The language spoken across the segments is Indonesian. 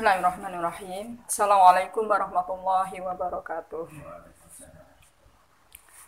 Bismillahirrahmanirrahim. Assalamualaikum warahmatullahi wabarakatuh.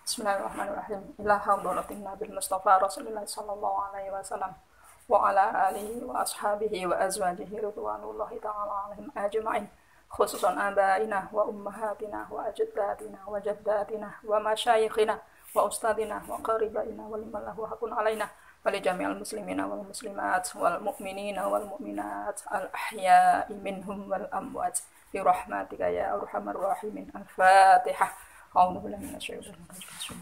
Bismillahirrahmanirrahim. Ila hadratin Nabil Mustafa Rasulullah sallallahu alaihi wasallam wa ala alihi wa ashabihi wa azwajihi ridwanullahi ta'ala alaihim ajma'in. Khususan abaina wa ummahatina wa ajdatina wa jaddatina wa masyayikhina wa ustadina wa qaribaina wa liman lahu haqqun alaina. Walijami'al muslimina wal muslimat wal mu'minina wal mu'minat al ahya'i minhum wal amwat bi rahmatika ya arhamar rahimin. Al-Fatihah. A'udzu billahi minasyaitonir rajim.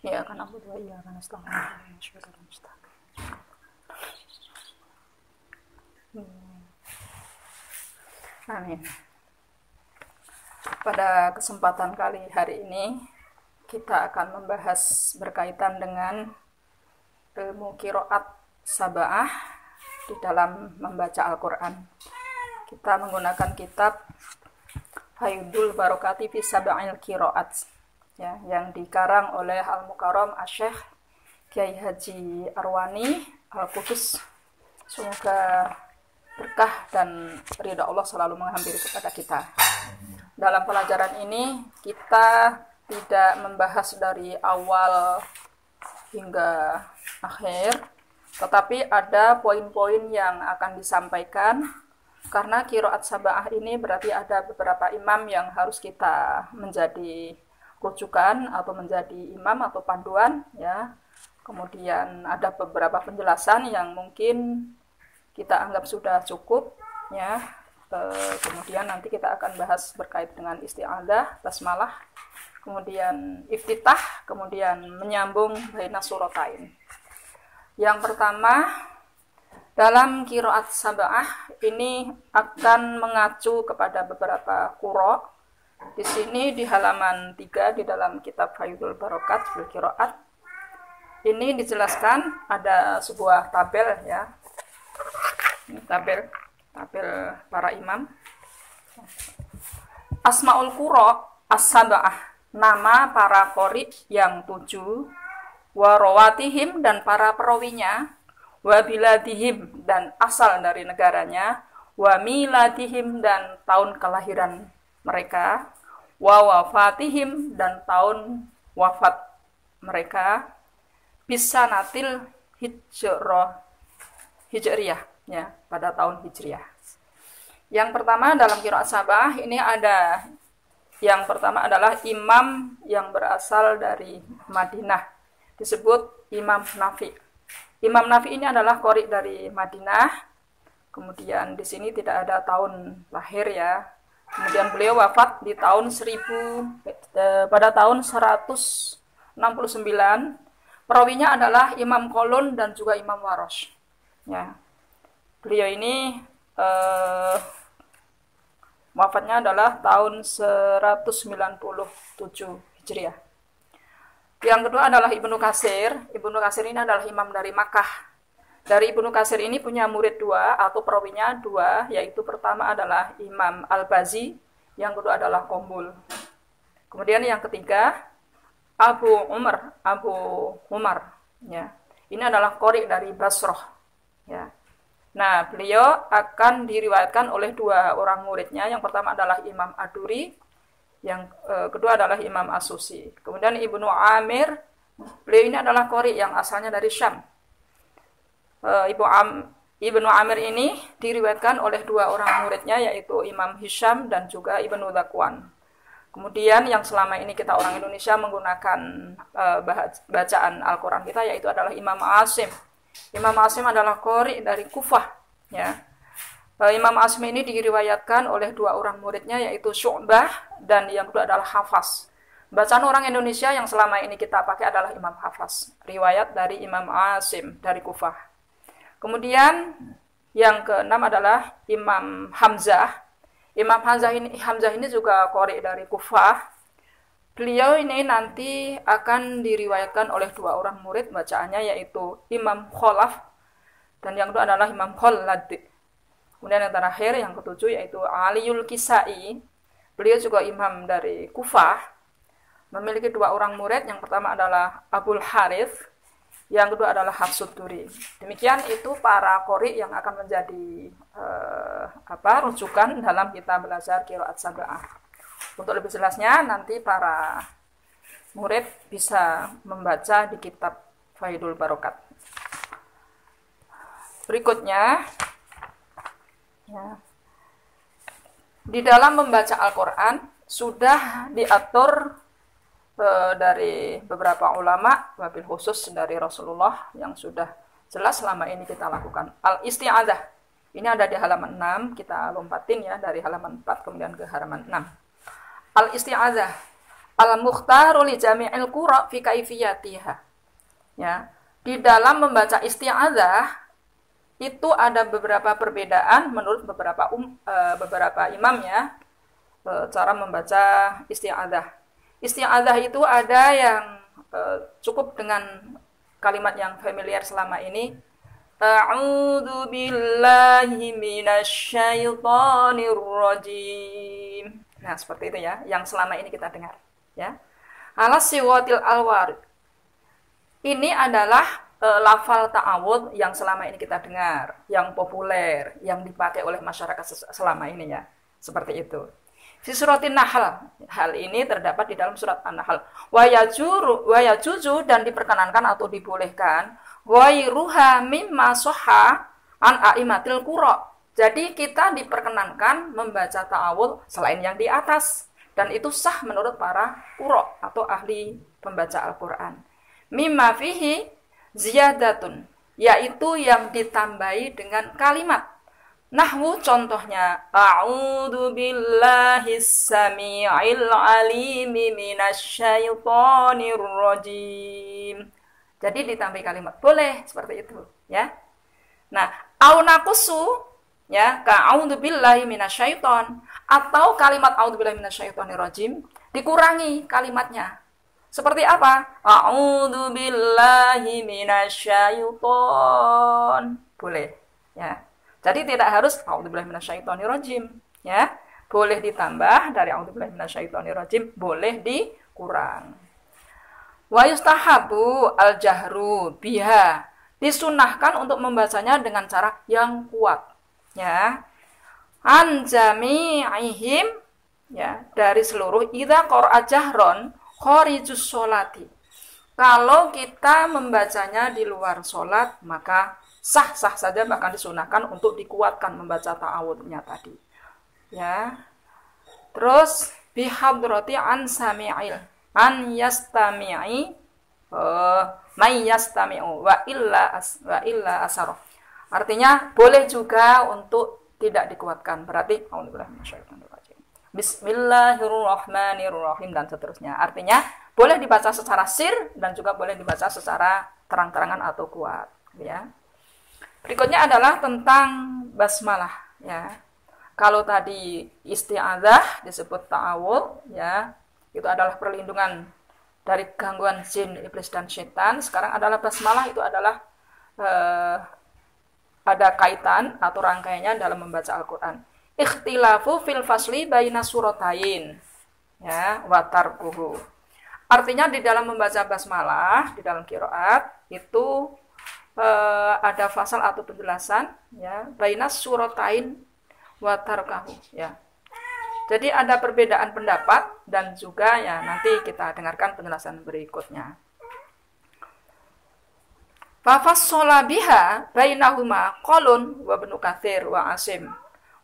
Ya kan aku doa ya kan Amin. Pada kesempatan kali hari ini kita akan membahas berkaitan dengan ilmu qiraat sab'ah di dalam membaca Al-Quran. Kita menggunakan kitab Faidul Barokati fi Sab'il Qiraat ya, yang dikarang oleh Al-Mukarram Asy-Syaikh Kiai Haji Arwani Al-Qudus. Semoga berkah dan ridha Allah selalu menghampiri kepada kita. Dalam pelajaran ini kita tidak membahas dari awal hingga akhir, tetapi ada poin-poin yang akan disampaikan karena qiraat sab'ah ini berarti ada beberapa imam yang harus kita menjadi rujukan atau menjadi imam atau panduan ya. Kemudian ada beberapa penjelasan yang mungkin kita anggap sudah cukup ya. Kemudian nanti kita akan bahas berkait dengan isti'adzah, basmalah, kemudian iftitah, kemudian menyambung baina suratain. Yang pertama, dalam qiraat sab'ah ini akan mengacu kepada beberapa qura. Di sini di halaman 3 di dalam kitab Faidul Barokat fil Qiraat ini dijelaskan ada sebuah tabel ya. Ini tabel para imam. Asmaul qura as-sab'ah, nama para qori yang 7, wa rawatihim dan para perawinya, wa biladihim dan asal dari negaranya, wa miladihim dan tahun kelahiran mereka, wa wafatihim dan tahun wafat mereka, bisanatil hijriyah ya, pada tahun hijriyah. Yang pertama dalam qiraat sab'ah ini ada yang pertama adalah imam yang berasal dari Madinah, disebut Imam Nafi. Imam Nafi ini adalah qori dari Madinah. Kemudian di sini tidak ada tahun lahir ya. Kemudian beliau wafat di tahun pada tahun 169. Perawinya adalah Imam Qalun dan juga Imam Warosh. Ya. Beliau ini wafatnya adalah tahun 197 Hijriah. Yang kedua adalah Ibnu Katsir. Ibnu Katsir ini adalah imam dari Makkah. Dari Ibnu Katsir ini punya murid 2 atau perawinya 2, yaitu pertama adalah Imam Al-Bazi, yang kedua adalah Qombul. Kemudian yang ketiga Abu Umar ya. Ini adalah qori dari Basrah ya. Nah, beliau akan diriwayatkan oleh 2 orang muridnya. Yang pertama adalah Imam Ad-Duri, yang kedua adalah Imam As-Susi. Kemudian Ibnu Amir, beliau ini adalah qori yang asalnya dari Syam. Ibnu Amir ini diriwayatkan oleh 2 orang muridnya, yaitu Imam Hisham dan juga Ibnu Dzakwan. Kemudian yang selama ini kita orang Indonesia menggunakan bacaan Al-Quran kita, yaitu adalah Imam Asim. Imam Asim adalah qori dari Kufah ya. Imam Asim ini diriwayatkan oleh 2 orang muridnya, yaitu Syu'bah dan yang kedua adalah Hafs. Bacaan orang Indonesia yang selama ini kita pakai adalah Imam Hafs, riwayat dari Imam Asim dari Kufah. Kemudian yang keenam adalah Imam Hamzah. Imam Hamzah ini juga qori dari Kufah. Beliau ini nanti akan diriwayatkan oleh 2 orang murid bacaannya, yaitu Imam Khalaf dan yang kedua adalah Imam Khallad. Kemudian yang terakhir yang ketujuh yaitu Aliul Kisai. Beliau juga imam dari Kufah, memiliki 2 orang murid. Yang pertama adalah Abul Harith, yang kedua adalah hafsud duri. Demikian itu para qori yang akan menjadi rujukan dalam kita belajar qiraat sab'ah. Untuk lebih jelasnya nanti para murid bisa membaca di kitab Faidul Barokat. Berikutnya, ya, di dalam membaca Al-Quran sudah diatur dari beberapa ulama, wabil khusus dari Rasulullah yang sudah jelas selama ini kita lakukan. Al-isti'adzah, ini ada di halaman 6, kita lompatin ya dari halaman 4 kemudian ke halaman 6. Al-isti'adzah al-mukhtaru li jami'il qura' fi kaifiyatiha. Ya, di dalam membaca isti'adzah itu ada beberapa perbedaan menurut beberapa imam ya, cara membaca isti'adzah. Isti'adzah itu ada yang cukup dengan kalimat yang familiar selama ini. A'udzu billahi minasyaitonir rajim. Nah, seperti itu ya, yang selama ini kita dengar, ya. Alas siwatil alwar. Ini adalah lafal ta'awudz yang selama ini kita dengar, yang populer, yang dipakai oleh masyarakat selama ini ya. Seperti itu. Fi suratin Nahl. Hal ini terdapat di dalam surat An-Nahl. Wa yajuzu dan diperkenankan atau dibolehkan ghairuha mimma sahha an a'immatil qura. Jadi kita diperkenankan membaca ta'awudz selain yang di atas, dan itu sah menurut para qura atau ahli pembaca Al-Qur'an. Mimma fihi ziyadatun, yaitu yang ditambahi dengan kalimat. Nahwu contohnya, a'udzu billahis samii'il 'aliimi minasyaitonir rajim. Jadi ditambahi kalimat, boleh seperti itu, ya. Nah, au naqusu ya, ka'udzu billahi minasyaiton, atau kalimat a'udzu billahi minasyaitonir rajim dikurangi kalimatnya. Seperti apa? A'udzu billahi minasyaiton. Boleh, ya. Jadi tidak harus a'udzu billahi minasyaitonir rajim, ya. Boleh ditambah dari a'udzu billahi minasyaitonir rajim, boleh dikurang. Wa yustahabu al-jahru biha. Disunahkan untuk membacanya dengan cara yang kuat, ya. An jami'ihim, ya, dari seluruh idza qara'a jahron kharijus sholati. Kalau kita membacanya di luar sholat, maka sah-sah saja, bahkan disunahkan untuk dikuatkan membaca ta'awudznya tadi, ya. Terus bihadrati an sami'il an yastami'i may yastami'u wa illa asar. Artinya boleh juga untuk tidak dikuatkan. Berarti Bismillahirrahmanirrahim dan seterusnya. Artinya boleh dibaca secara sir dan juga boleh dibaca secara terang-terangan atau kuat, ya. Berikutnya adalah tentang basmalah, ya. Kalau tadi isti'adzah disebut ta'awudz, ya, itu adalah perlindungan dari gangguan jin, iblis dan syaitan. Sekarang adalah basmalah, itu adalah ada kaitan atau rangkaiannya dalam membaca Al-Qur'an. Ikhtilafu fil fasli baina suratain, ya, wa tarkuhu. Artinya di dalam membaca basmalah di dalam qiraat itu ada fasal atau penjelasan, ya, baina suratain wa tarkuhu, ya. Jadi ada perbedaan pendapat dan juga, ya, nanti kita dengarkan penjelasan berikutnya. Fa fassala biha bainahuma qalun wa Ibnu Katsir wa Asim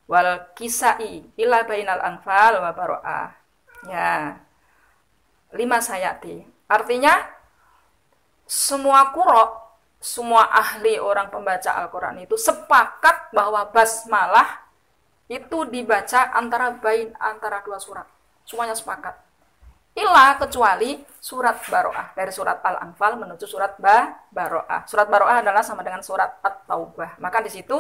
wal Kisai ila bainal Anfal wa Bara'ah. Ya. 5 sayati. Artinya semua qura, semua ahli orang pembaca Al-Qur'an itu sepakat bahwa basmalah itu dibaca antara dua surat. Semuanya sepakat. Illa kecuali surat Bara'ah, dari surat Al-Anfal menuju surat Bara'ah. Surat Bara'ah adalah sama dengan surat At-Taubah. Maka di situ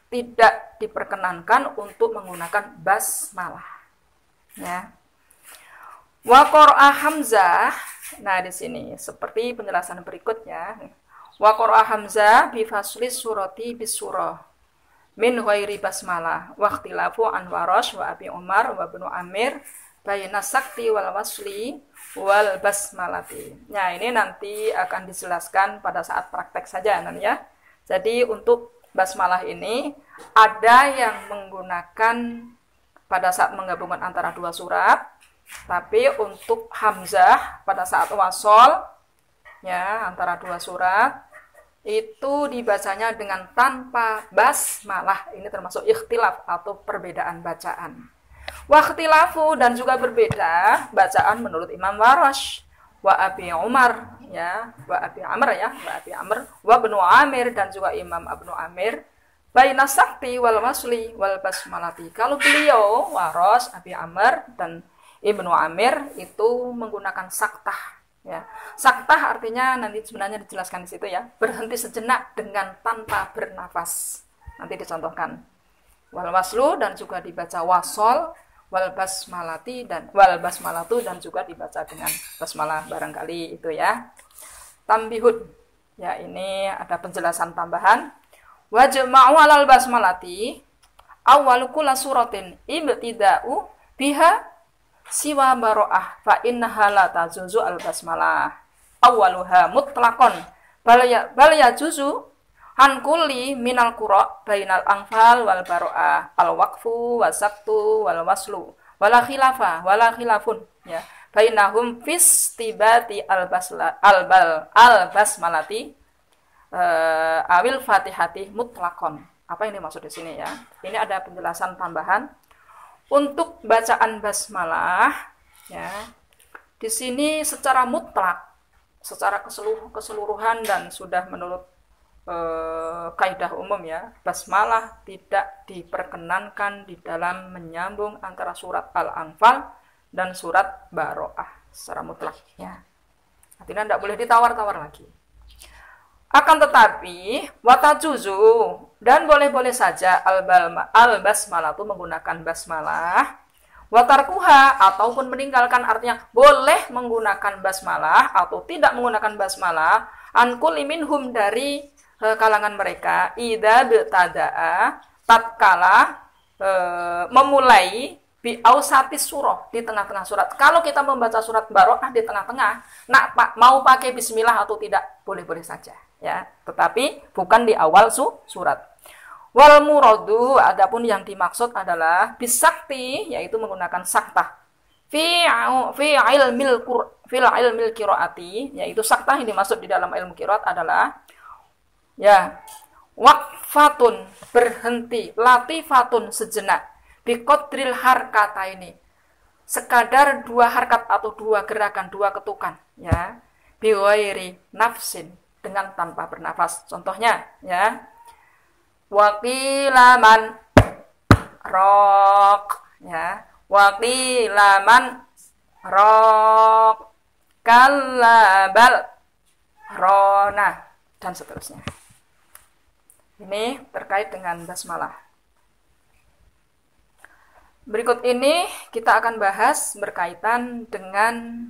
tidak diperkenankan untuk menggunakan basmalah, ya. Wa qara'a Hamzah. Nah, di sini seperti penjelasan berikutnya. Wa qara'a Hamzah bi fasli surati bis surah min ghairi basmalah wa ikhtilafu an Warash wa Abi Umar wa Ibnu Amir baina sakti wal wasli wal basmalati. Nah, ini nanti akan dijelaskan pada saat praktek saja nanti ya. Jadi untuk basmalah ini ada yang menggunakan pada saat menggabungkan antara dua surat, tapi untuk hamzah pada saat wasol ya antara dua surat itu dibacanya dengan tanpa basmalah. Ini termasuk ikhtilaf atau perbedaan bacaan. Wa ikhtilafu dan juga berbeda bacaan menurut Imam Warash wa Abi Umar ya, wa Abi Amr ya, wa Abi Amr wa Ibnu Amir dan juga Imam Ibnu Amir baina sakti wal wasli wal basmalati. Kalau beliau Warash, Abi Amr dan Ibnu Amir itu menggunakan saktah ya. Saktah artinya nanti sebenarnya dijelaskan di situ ya, berhenti sejenak dengan tanpa bernafas. Nanti dicontohkan. Wal waslu dan juga dibaca wasol, wal basmalati dan wal basmalatu dan juga dibaca dengan basmalah barangkali itu ya. Tambihud. Ya, ini ada penjelasan tambahan. Wa jama'u alal basmalati awwalu kulli suratin ibtida'u biha siwa baro'ah fa innaha la tajuzu al basmalah awwaluha mutlaqan bal yajuzu an kulli minal qura bainal anfal wal baro'ah al waqfu wasaktu wal waslu wala khilafun ya bainahum fis tibati al basmalati awil fatihati mutlaqan. Apa yang dimaksud di sini ya? Ini ada penjelasan tambahan. Untuk bacaan basmalah ya, di sini secara mutlak, secara keseluruhan dan sudah menurut kaidah umum ya, basmalah tidak diperkenankan di dalam menyambung antara surat Al-Anfal dan surat Baro'ah secara mutlak ya. Artinya tidak boleh ditawar-tawar lagi. Akan tetapi watajuzu dan boleh-boleh saja al-basmalah itu menggunakan basmalah, watarkuha ataupun meninggalkan, artinya boleh menggunakan basmalah atau tidak menggunakan basmalah an kulli minhum dari kalangan mereka idza btada'a tatkala memulai bi ausatis surah di tengah-tengah surat. Kalau kita membaca surat Baro'ah di tengah-tengah, mau pakai bismillah atau tidak boleh-boleh saja ya, tetapi bukan di awal surat. Wal muradu adapun yang dimaksud adalah bisakti, yaitu menggunakan saktah fi ilmil qiraati, yaitu saktah yang dimaksud di dalam ilmu qiraat adalah ya waqfatun berhenti, latifatun sejenak, biqadril harkata ini sekadar dua harkat atau dua gerakan, dua ketukan ya, biwairi nafsin dengan tanpa bernafas. Contohnya ya, waqilaman rok ya, waqilaman rok kalabal rona dan seterusnya. Ini terkait dengan basmalah. Berikut ini kita akan bahas berkaitan dengan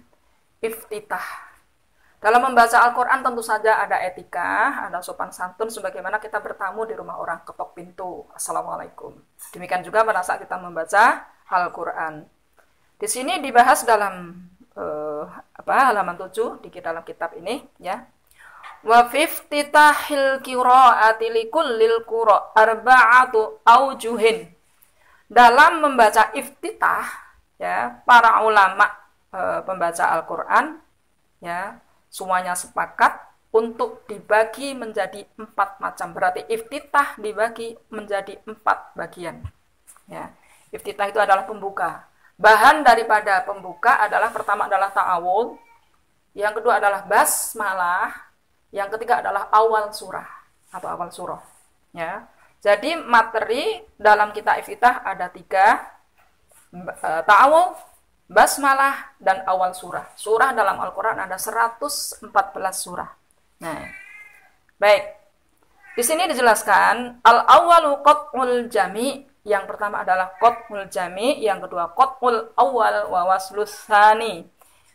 iftitah. Dalam membaca Al-Quran tentu saja ada etika, ada sopan santun, sebagaimana kita bertamu di rumah orang, ketok pintu, Assalamualaikum. Demikian juga pada saat kita membaca Al-Quran. Di sini dibahas dalam halaman 7 di dalam kitab ini ya. Wa fiftitahil qiraati likullil qura arba'atu aujuhin. Dalam membaca iftitah ya, para ulama pembaca Al-Quran ya semuanya sepakat untuk dibagi menjadi 4 macam. Berarti iftitah dibagi menjadi 4 bagian. Ya. Iftitah itu adalah pembuka. Bahan daripada pembuka adalah pertama adalah ta'awul, yang kedua adalah basmalah, yang ketiga adalah awal surah atau awal surah. Ya. Jadi materi dalam kitab iftitah ada 3, ta'awul, basmalah dan awal surah. Surah dalam Al-Quran ada 114 surah. Nah, baik. Di sini dijelaskan al-awwalu qat'ul jami'. Yang pertama adalah qat'ul jami', yang kedua qat'ul awal wa waslus tsani.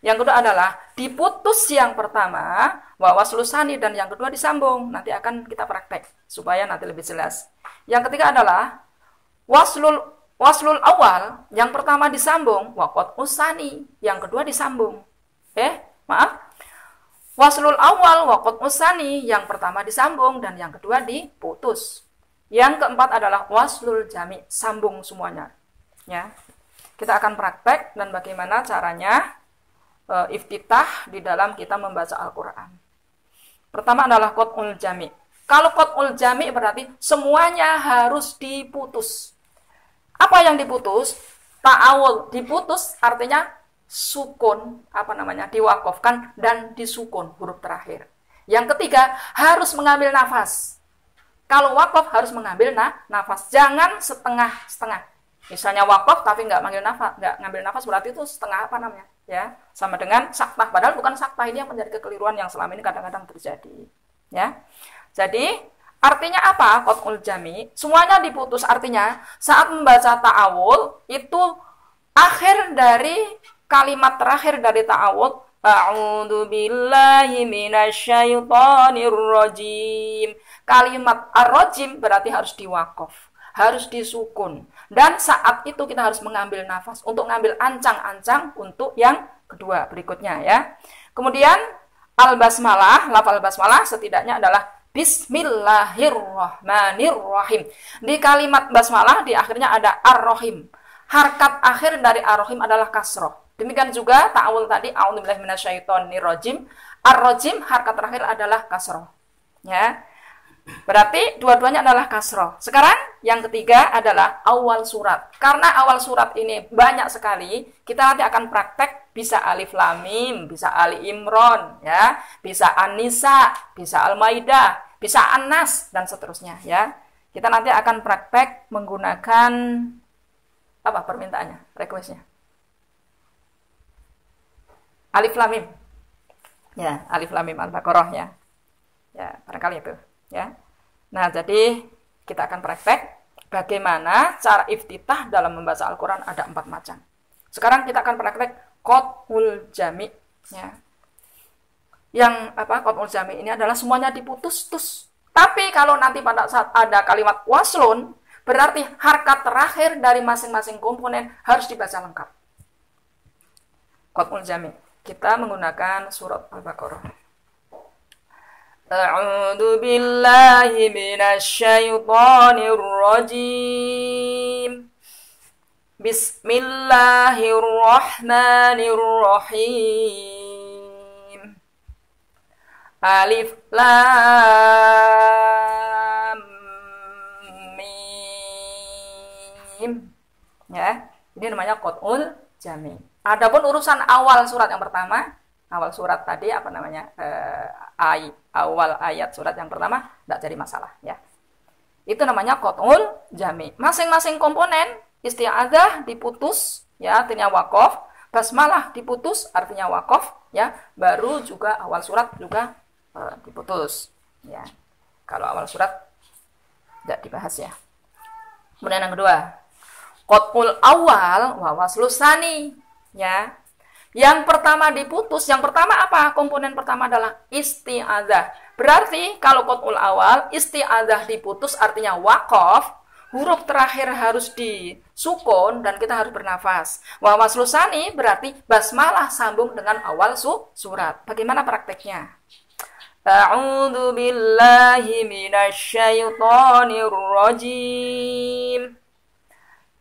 Yang kedua adalah diputus yang pertama, wa waslus tsani, dan yang kedua disambung. Nanti akan kita praktek supaya nanti lebih jelas. Yang ketiga adalah waslul Waslul awal, yang pertama disambung, wa qat'us tsani, yang kedua disambung. Maaf. Waslul awal wa qat'us tsani, yang pertama disambung dan yang kedua diputus. Yang keempat adalah waslul jami, sambung semuanya. Ya. Kita akan praktek dan bagaimana caranya iftitah di dalam kita membaca Al-Qur'an. Pertama adalah qat'ul jami. Kalau qat'ul jami berarti semuanya harus diputus. Apa yang diputus? Ta'awul, diputus artinya sukun, diwakafkan dan disukun huruf terakhir. Yang ketiga, harus mengambil nafas. Kalau wakaf harus mengambil nafas, jangan setengah-setengah. Misalnya wakaf tapi nggak ngambil nafas berarti itu setengah ya, sama dengan saktah. Padahal bukan saktah, ini yang menjadi kekeliruan yang selama ini kadang-kadang terjadi. Ya, jadi artinya apa? Qat'ul jami, semuanya diputus. Artinya saat membaca ta'awul itu akhir dari kalimat terakhir dari ta'awul, a'udzu billahi minasyaitonir rajim. Kalimat ar-rajim berarti harus diwaqaf, harus disukun. Dan saat itu kita harus mengambil nafas untuk mengambil ancang-ancang untuk yang kedua berikutnya ya. Kemudian al-basmalah, lafal basmalah setidaknya adalah Bismillahirrahmanirrahim. Di kalimat basmalah di akhirnya ada ar-rahim. Harkat akhir dari ar-rahim adalah kasroh. Demikian juga ta'awul tadi, a'udzubillahi minasyaitonirrajim. Ar-rajim harkat terakhir adalah kasroh. Ya. Berarti dua-duanya adalah kasroh. Sekarang yang ketiga adalah awal surat. Karena awal surat ini banyak sekali, kita nanti akan praktek bisa alif lam mim, bisa Ali Imran, ya, bisa An-Nisa, bisa Al-Maidah, bisa An-Nas dan seterusnya ya. Kita nanti akan praktek menggunakan apa permintaannya, requestnya? Alif lam mim. Ya, alif lam mim Al-Baqarah ya. Ya, barangkali itu, ya. Nah, jadi kita akan praktek bagaimana cara iftitah dalam membaca Al-Qur'an ada 4 macam. Sekarang kita akan praktek qat'ul jami ya. Yang qat'ul jami ini adalah semuanya diputus. Tapi kalau nanti pada saat ada kalimat waslun, berarti harkat terakhir dari masing-masing komponen harus dibaca lengkap. Qat'ul jami. Kita menggunakan surat Al-Baqarah. A'udzu billahi minasyaitonir rajim. Bismillahirrahmanirrahim. Alif lam mim. Ya, ini namanya qat'ul jami. Adapun urusan awal surat yang pertama, awal surat tadi awal ayat surat yang pertama tidak jadi masalah ya. Itu namanya qat'ul jami. Masing-masing komponen isti'adzah diputus ya, artinya waqaf, basmalah diputus artinya waqaf ya, baru juga awal surat juga diputus ya. Kalau awal surat tidak dibahas ya. Kemudian yang kedua, qat'ul awal wa waslus tsani ya. Yang pertama diputus, yang pertama apa? Komponen pertama adalah isti'adzah. Berarti kalau qat'ul awal isti'adzah diputus artinya waqaf, huruf terakhir harus disukun dan kita harus bernafas. Wa waslus tsani berarti basmalah sambung dengan awal surat. Bagaimana prakteknya? A'udzu billahi minasyaitonir rajim.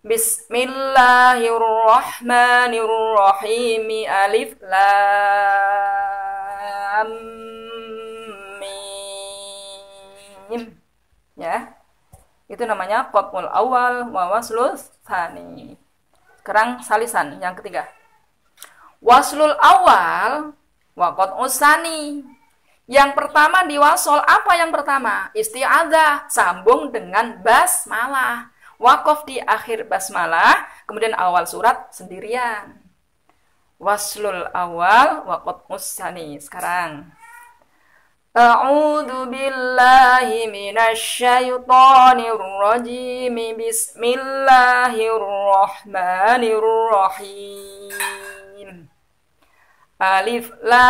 Bismillahirrahmanirrahim. Alif lam mim. Ya. Itu namanya qat'ul awal wa waslus tsani. Sekarang salisan yang ketiga. Waslul awal wa qat'us tsani. Yang pertama diwasol, apa yang pertama? Isti'adzah, sambung dengan basmalah. Waqaf di akhir basmalah, kemudian awal surat sendirian. Waslul awal wa qat'us tsani. Sekarang A'udzu billahi minasyaitonir rajim. Bismillahirrahmanirrahim. Alif lam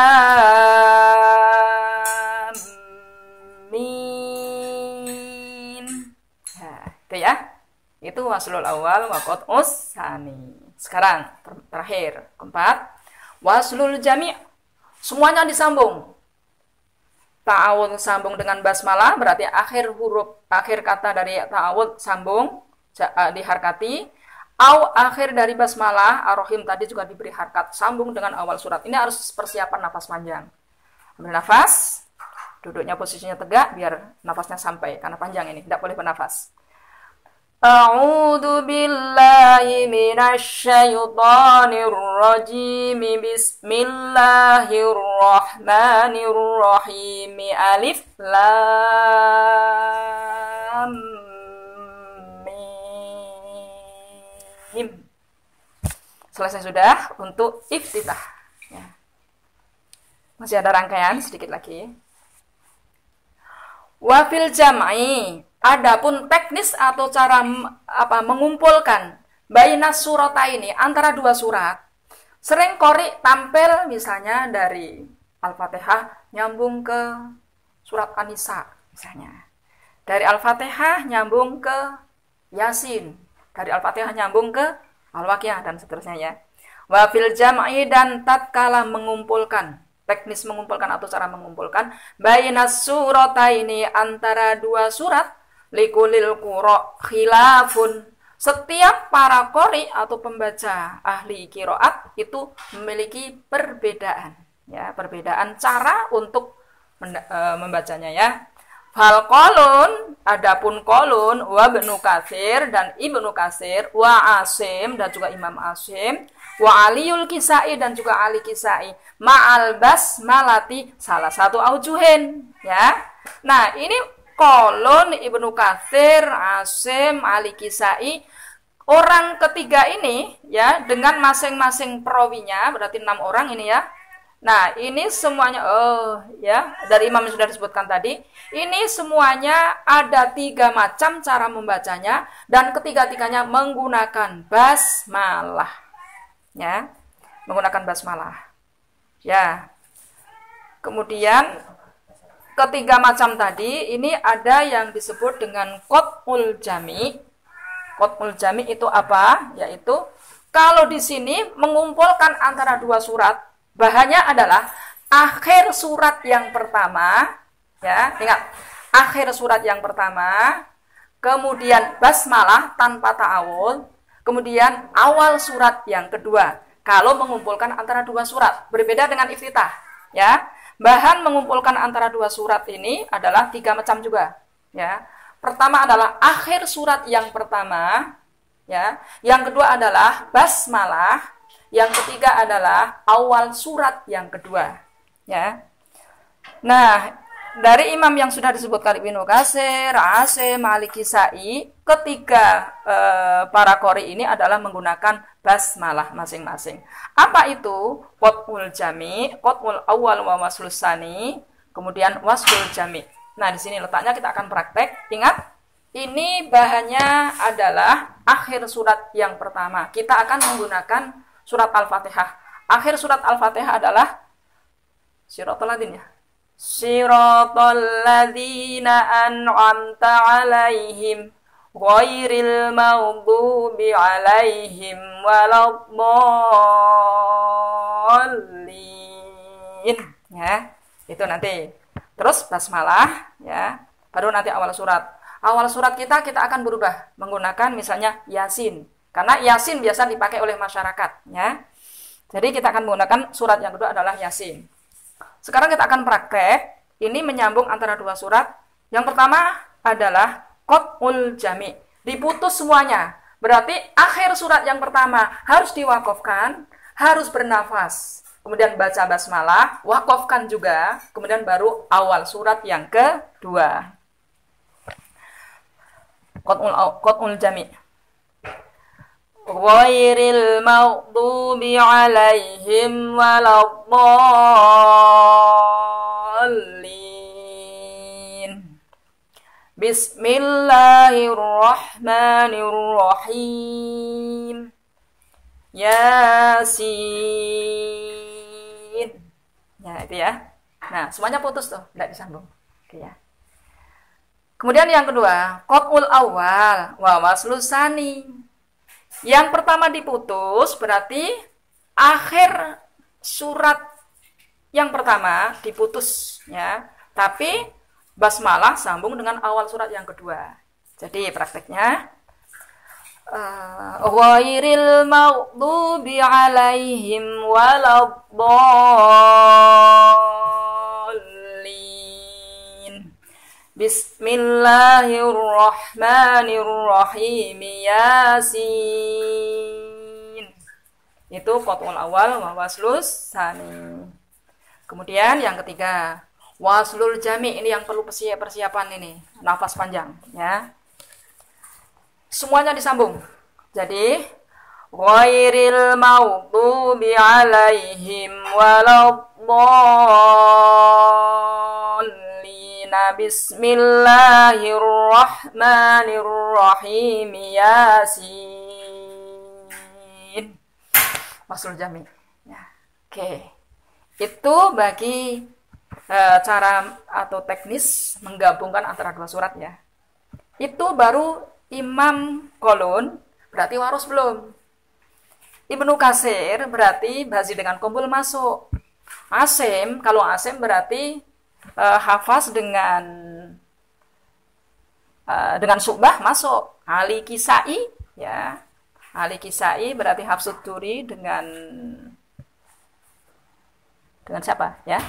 mim. Nah, itu ya. Itu waslul awal wa qat'us tsani. Sekarang terakhir, keempat, waslul jami'. Semuanya disambung. Ta'awud sambung dengan basmalah, berarti akhir kata dari ta'awud sambung diharkati. Au akhir dari basmalah, ar-rahim tadi juga diberi harkat, sambung dengan awal surat. Ini harus persiapan nafas panjang. Ambil nafas, duduknya posisinya tegak biar nafasnya sampai, karena panjang ini, tidak boleh bernafas. A'udzu billahi minasy syaithanir rajim. Bismillahirrahmanirrahim. Alif lam mim. Selesai sudah untuk iftitah. Ya. Masih ada rangkaian sedikit lagi. Wafil jam'i. Adapun teknis atau cara mengumpulkan bainas surataini antara dua surat. Sering qori tampil misalnya dari Al-Fatihah nyambung ke surat An-Nisa misalnya. Dari Al-Fatihah nyambung ke Yasin. Dari Al-Fatihah nyambung ke Al-Waqiah dan seterusnya ya. Wa fil jam'i dan tatkala mengumpulkan, teknis mengumpulkan atau cara mengumpulkan bainas surataini antara dua surat. Likulil qura khilafun. Setiap para qori atau pembaca ahli qiraat itu memiliki perbedaan, ya, perbedaan cara untuk membacanya ya. Fal qalun, adapun qalun wa Ibnu Katsir dan Ibnu Katsir, wa Asim dan juga Imam Asim, wa Aliul Kisai dan juga Ali Kisai, ma'al basmalati salah satu aujuhin, ya. Nah, ini Qalun, Ibnu Katsir, Asim, Ali Kisai, orang ketiga ini ya dengan masing-masing perawinya, berarti 6 orang ini ya. Nah, ini semuanya ya dari imam yang sudah disebutkan tadi, ini semuanya ada 3 macam cara membacanya dan ketiga-tiganya menggunakan basmalah. Ya, menggunakan basmalah. Ya. Kemudian ketiga macam tadi, ini ada yang disebut dengan qat'ul jami'. Qat'ul jami' itu apa? Yaitu, kalau di sini mengumpulkan antara dua surat, bahannya adalah akhir surat yang pertama, ya, ingat, akhir surat yang pertama, kemudian basmalah tanpa ta'awud, kemudian awal surat yang kedua. Kalau mengumpulkan antara dua surat, berbeda dengan iftitah, ya. Bahan mengumpulkan antara dua surat ini adalah 3 macam juga, ya. Pertama adalah akhir surat yang pertama, ya. Yang kedua adalah basmalah, yang ketiga adalah awal surat yang kedua, ya. Nah, dari imam yang sudah disebutkan Ibnu Katsir, Asim, Malik Kisai, ketiga para qori ini adalah menggunakan basmalah masing-masing. Apa itu? Qat'ul jami', qat'ul awal wa waslus tsani, kemudian waslul jami'. Nah, di sini letaknya kita akan praktek. Ingat, ini bahannya adalah akhir surat yang pertama. Kita akan menggunakan surat Al-Fatihah. Akhir surat Al-Fatihah adalah Siratal ladzina ya. Siratal ladzina an'amta 'alaihim ghairil maghdubi 'alaihim waladdallin, ya. Itu nanti. Terus basmalah, ya. Baru nanti awal surat. Awal surat kita akan berubah menggunakan misalnya Yasin. Karena Yasin biasa dipakai oleh masyarakat, ya. Jadi kita akan menggunakan surat yang kedua adalah Yasin. Sekarang kita akan praktek. Ini menyambung antara dua surat. Yang pertama adalah qat'ul jami'. Diputus semuanya. Berarti akhir surat yang pertama harus diwakafkan, harus bernafas. Kemudian baca basmalah, wakafkan juga. Kemudian baru awal surat yang kedua. Qat'ul jami'. Ghairil maghdubi 'alaihim waladdallin. Bismillahirrahmanirrahim. Yasin. Ya, itu ya. Nah, semuanya putus tuh, tidak disambung. Oke ya. Kemudian yang kedua, qat'ul awal wa waslus tsani. Yang pertama diputus berarti akhir surat yang pertama diputus ya. Tapi basmalah sambung dengan awal surat yang kedua. Jadi prakteknya ghairil maghdubi alaihim waladdallin. Bismillahirrahmanirrahim. Yasin. Itu qat'ul awal wa waslus tsani. Kemudian yang ketiga, waslul jami. Ini yang perlu persiapan ini, nafas panjang ya. Semuanya disambung. Jadi ghairil maghdubi alaihim waladdallin. Bismillahirrahmanirrahim. Yasin. Waslul jami ya. Oke. Itu bagi cara atau teknis menggabungkan antara dua surat ya. Itu baru Imam Qalun, berarti waros belum. Ibnu Katsir berarti bazi dengan kumpul masuk. Asim, kalau Asim berarti hafaz dengan Syu'bah masuk. Ali Kisai ya. Ali Kisai berarti Hafsud Duri dengan siapa ya?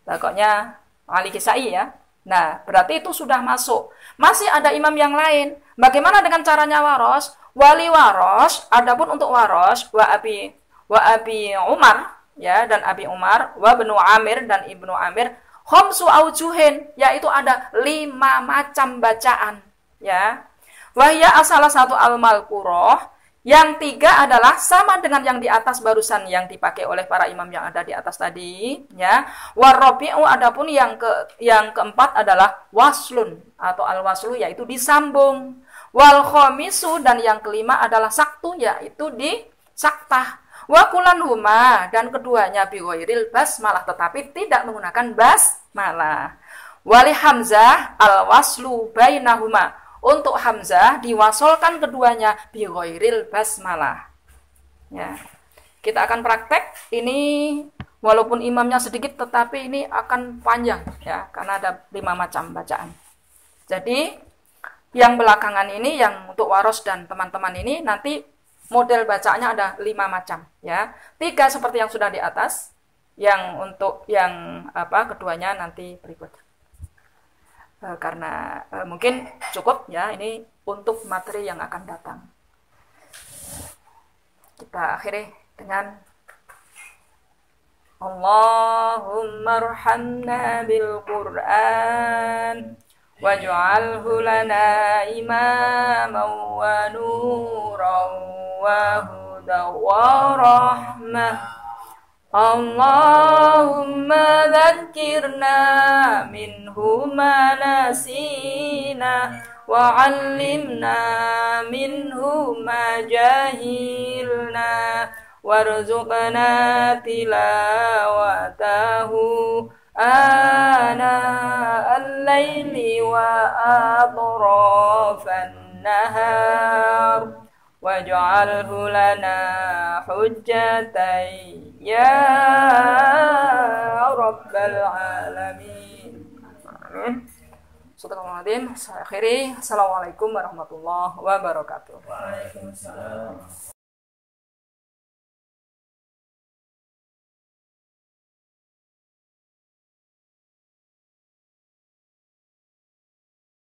Pokoknya Ali Kisai ya. Nah, berarti itu sudah masuk. Masih ada imam yang lain. Bagaimana dengan caranya waros? Wali waros, adapun untuk waros wa abi Umar ya, dan Abi Umar, wa Ibnu Amir dan Ibnu Amir, khamsu aujuhin, yaitu ada 5 macam bacaan ya. Wahya salah satu al-malqurah. Yang 3 adalah sama dengan yang di atas barusan yang dipakai oleh para imam yang ada di atas tadi ya. Warabi'u, adapun yang keempat adalah waslun atau al-waslu, yaitu disambung. Wal khamisu, dan yang kelima adalah saktu, yaitu disaktah. Wa kulanhuma, dan keduanya bi ghairil basmalah, tetapi tidak menggunakan basmalah. Wali hamzah al-waslu bainahuma. Untuk hamzah diwasolkan keduanya bi ghairil basmalah. Ya. Kita akan praktek ini walaupun imamnya sedikit, tetapi ini akan panjang ya, karena ada 5 macam bacaan. Jadi yang belakangan ini, yang untuk waros dan teman-teman ini, nanti model bacaannya ada 5 macam ya. 3 seperti yang sudah di atas, yang untuk yang keduanya nanti berikut. Karena mungkin cukup ya ini untuk materi yang akan datang. Kita akhiri dengan Allahumma arhamna bil Qur'an waj'alhu lana imaman wa nuran wa hudan wa rahmah. Allahumma dzakirna minhu ma nasina wa 'allimna minhu ma jahilna warzuqna tilawatahu ana al-laili wa atrafan nahar waj'alhu lana hujjatan ya rabbal alamin. Amin. Assalamualaikum warahmatullahi wabarakatuh. Waalaikumsalam.